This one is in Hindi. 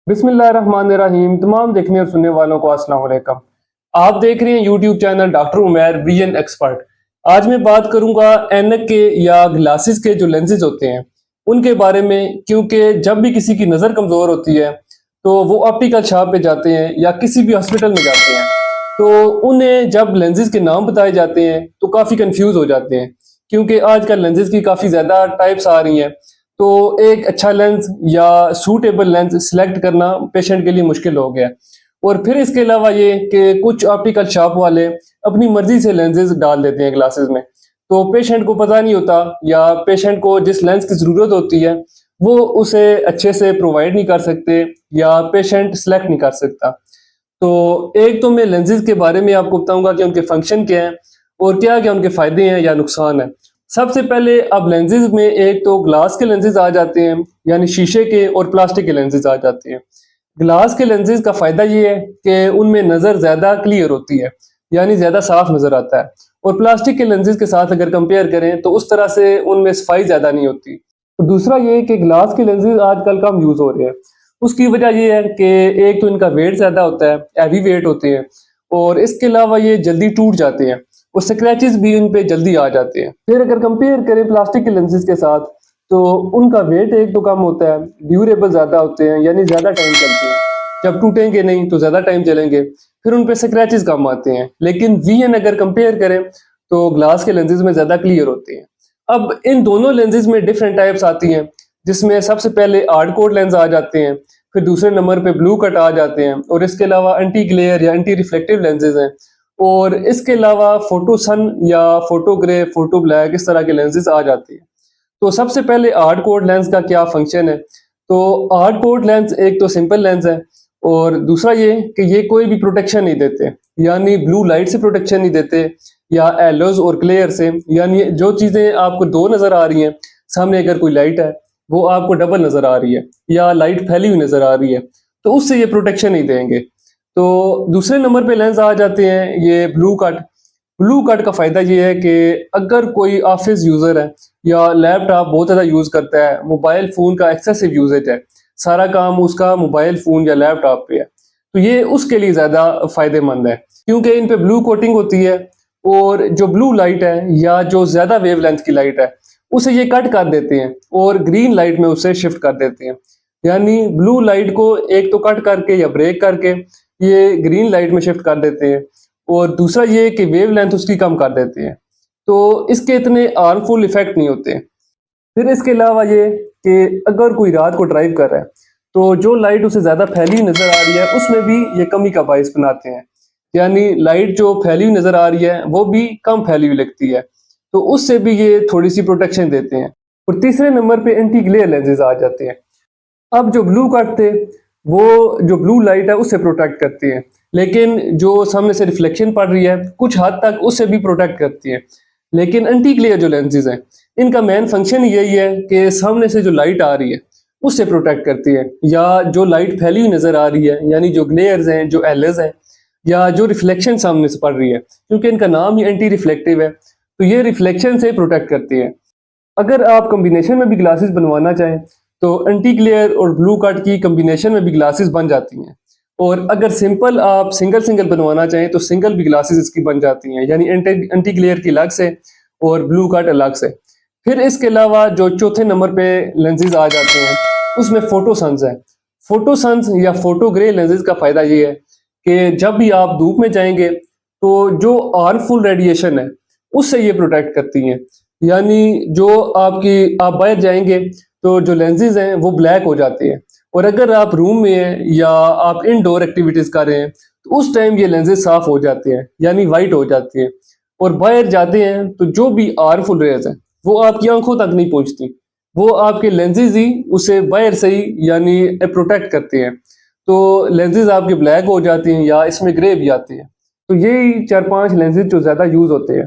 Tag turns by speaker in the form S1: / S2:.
S1: बिस्मिल्लाहिर्रहमानिर्रहीम। तमाम देखने और सुनने वालों को अस्सलाम वालेकुम। आप देख रहे हैं YouTube channel doctor Umair vision expert. आज मैं बात करूंगा ऐनक के या ग्लासेस के जो लेंसेज होते हैं उनके बारे में, क्योंकि जब भी किसी की नज़र कमज़ोर होती है तो वो ऑप्टिकल शॉप पे जाते हैं या किसी भी हॉस्पिटल में जाते हैं, तो उन्हें जब लेंसेज के नाम बताए जाते हैं तो काफ़ी कंफ्यूज हो जाते हैं, क्योंकि आजकल लेंसेज की काफ़ी ज़्यादा टाइप्स आ रही हैं। तो एक अच्छा लेंस या सूटेबल लेंस सिलेक्ट करना पेशेंट के लिए मुश्किल हो गया। और फिर इसके अलावा ये कि कुछ ऑप्टिकल शॉप वाले अपनी मर्जी से लेंसेज डाल देते हैं ग्लासेस में, तो पेशेंट को पता नहीं होता या पेशेंट को जिस लेंस की ज़रूरत होती है वो उसे अच्छे से प्रोवाइड नहीं कर सकते या पेशेंट सेलेक्ट नहीं कर सकता। तो एक तो मैं लेंसेज के बारे में आपको बताऊंगा कि उनके फंक्शन क्या हैं और क्या क्या उनके फ़ायदे हैं या नुकसान है। सबसे पहले अब लेंसेज में एक तो ग्लास के लेंसेज आ जाते हैं, यानी शीशे के और प्लास्टिक के लेंसेज आ जाते हैं। ग्लास के लेंसेज का फ़ायदा ये है कि उनमें नज़र ज़्यादा क्लियर होती है, यानी ज़्यादा साफ नज़र आता है। और प्लास्टिक के लेंसेज के साथ अगर कंपेयर करें तो उस तरह से उनमें सफाई ज़्यादा नहीं होती। और दूसरा ये कि ग्लास के लेंसेज आजकल कम यूज़ हो रहे हैं। उसकी वजह ये है कि एक तो इनका वेट ज़्यादा होता है, हैवी वेट होते हैं, और इसके अलावा ये जल्दी टूट जाते हैं और स्क्रैचेस भी उन पे जल्दी आ जाते हैं। फिर अगर कंपेयर करें प्लास्टिक के लेंसेज के साथ तो उनका वेट एक तो कम होता है, ड्यूरेबल ज़्यादा होते हैं, यानी ज़्यादा टाइम चलते हैं, जब टूटेंगे नहीं तो ज़्यादा टाइम चलेंगे। फिर उन पे स्क्रैचेस कम आते हैं। लेकिन वीएन अगर कंपेयर करें तो ग्लास के लेंसेज में ज़्यादा क्लियर होते हैं। अब इन दोनों लेंसेज में डिफरेंट टाइप्स आती हैं, जिसमें सबसे पहले हार्ड कोर लेंस आ जाते हैं, फिर दूसरे नंबर पे ब्लू कट आ जाते हैं, और इसके अलावा एंटी ग्लेयर या एंटी रिफ्लेक्टिव लेंसेज हैं, और इसके अलावा फोटो सन या फोटो ग्रे, फोटो ब्लैक, इस तरह के लेंसेज आ जाते हैं। तो सबसे पहले हार्ड कोर लेंस का क्या फंक्शन है। तो हार्ड कोर लेंस एक तो सिंपल लेंस है, और दूसरा ये कि ये कोई भी प्रोटेक्शन नहीं देते, यानी ब्लू लाइट से प्रोटेक्शन नहीं देते या एलोज और ग्लेयर से, यानी जो चीज़ें आपको दो नज़र आ रही हैं, सामने अगर कोई लाइट है वो आपको डबल नज़र आ रही है या लाइट फैली हुई नज़र आ रही है, तो उससे ये प्रोटेक्शन नहीं देंगे। तो दूसरे नंबर पे लेंस आ जाते हैं ये ब्लू कट। ब्लू कट का फ़ायदा ये है कि अगर कोई ऑफिस यूज़र है या लैपटॉप बहुत ज़्यादा यूज़ करता है, मोबाइल फ़ोन का एक्सेसिव यूजेज है, सारा काम उसका मोबाइल फ़ोन या लैपटॉप पे है, तो ये उसके लिए ज़्यादा फ़ायदेमंद है, क्योंकि इन पे ब्लू कोटिंग होती है और जो ब्लू लाइट है या जो ज़्यादा वेवलेंथ की लाइट है उसे ये कट कर देते हैं और ग्रीन लाइट में उसे शिफ्ट कर देते हैं। यानी ब्लू लाइट को एक तो कट करके या ब्रेक करके ये ग्रीन लाइट में शिफ्ट कर देते हैं, और दूसरा ये कि वेवलेंथ उसकी कम कर देते हैं, तो इसके इतने हार्मफुल इफेक्ट नहीं होते। फिर इसके अलावा ये कि अगर कोई रात को ड्राइव कर रहा है तो जो लाइट उसे ज़्यादा फैली हुई नज़र आ रही है उसमें भी ये कमी का बायस बनाते हैं, यानी लाइट जो फैली हुई नज़र आ रही है वो भी कम फैली हुई लगती है, तो उससे भी ये थोड़ी सी प्रोटेक्शन देते हैं। और तीसरे नंबर पे एंटी ग्लेयर लेंसेज आ जाते हैं। अब जो ब्लू कट थे वो जो ब्लू लाइट है उससे प्रोटेक्ट करती है, लेकिन जो सामने से रिफ्लेक्शन पड़ रही है कुछ हद तक उससे भी प्रोटेक्ट करती है। लेकिन एंटी ग्लेयर जो लेंसेज हैं इनका मेन फंक्शन यही है कि सामने से जो लाइट आ रही है उससे प्रोटेक्ट करती है, या जो लाइट फैली हुई नज़र आ रही है, यानी जो ग्लेयर्स हैं, जो एलर्स हैं, या जो रिफ्लेक्शन सामने से पड़ रही है, क्योंकि इनका नाम ही एंटी रिफ्लेक्टिव है, तो ये रिफ्लेक्शन से प्रोटेक्ट करती है। अगर आप कॉम्बिनेशन में भी ग्लासेस बनवाना चाहें तो एंटी ग्लेयर और ब्लू कट की कॉम्बिनेशन में भी ग्लासेस बन जाती हैं, और अगर सिंपल आप सिंगल सिंगल बनवाना चाहें तो सिंगल भी ग्लासेस इसकी बन जाती हैं, यानी एंटी ग्लेयर की अलग से और ब्लू कट अलग से। फिर इसके अलावा जो चौथे नंबर पे लेंसेज आ जाते हैं उसमें फोटो सन्स है। फोटो सन्स या फोटो ग्रे लेंसेज का फ़ायदा ये है कि जब भी आप धूप में जाएंगे तो जो हार्मफुल रेडिएशन है उससे ये प्रोटेक्ट करती हैं, यानी जो आप बाहर जाएंगे तो जो लेंसेज हैं वो ब्लैक हो जाते हैं, और अगर आप रूम में हैं या आप इनडोर एक्टिविटीज़ कर रहे हैं तो उस टाइम ये लेंसेज साफ हो जाते हैं, यानी वाइट हो जाती हैं। और बाहर जाते हैं तो जो भी हार्मफुल रेज हैं वो आपकी आंखों तक नहीं पहुंचती, वो आपके लेंसेज ही उसे बाहर से ही यानी प्रोटेक्ट करते हैं, तो लेंसेज आपके ब्लैक हो जाते हैं या इसमें ग्रे भी आते हैं। तो यही 4-5 लेंसेज जो ज़्यादा यूज़ होते हैं।